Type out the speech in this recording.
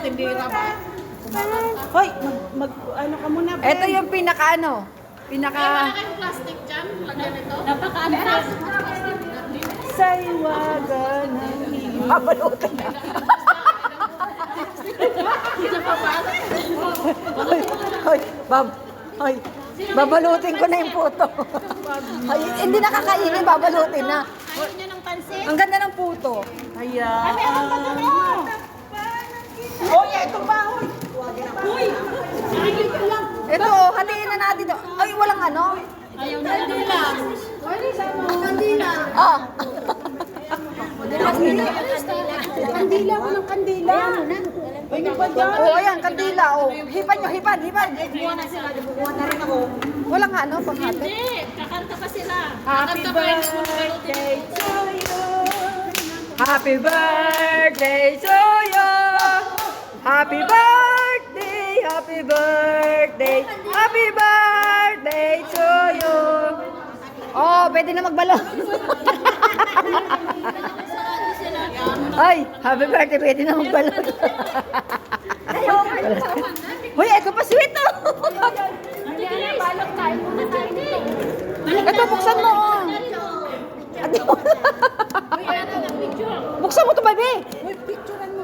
tindira ba? Hoy, ano ka muna, Ben? Ito yung pinaka. Wala kayong plastic dyan? Lagyan ito? Sa'y waga ng iyo. Babalutin na. Hoy, hoy, babalutin ko na yung puto. Hoy, hindi nakakainin, babalutin na. Ayaw niya ng pansit? Ang ganda ng puto. Ayan. Hoy, ito pa, hoy. Hoy, Ito, hatiin na natin to. Ay, walang ano? Ayaw niya ng kandila. Kandila. Ah. kandila ko ng kandila. Hoy, yung pa dyan. Oh, ayan, kandila. Oh. Hipan nyo, hipan. Buwan na sila. Buwan na rin ako. Walang ano, panghati. Hindi. Kakanta pa sila. Happy Kakanta pa rin ako ng birthday to you. Happy birthday to you. Happy birthday, happy birthday, happy birthday to you. Oh, pwede na magbalon. Ay, happy birthday, pwede na magbalon. Uy, ito pa sweet oh. Ito, buksan mo oh. Buksan mo to, baby. Hoy, picturean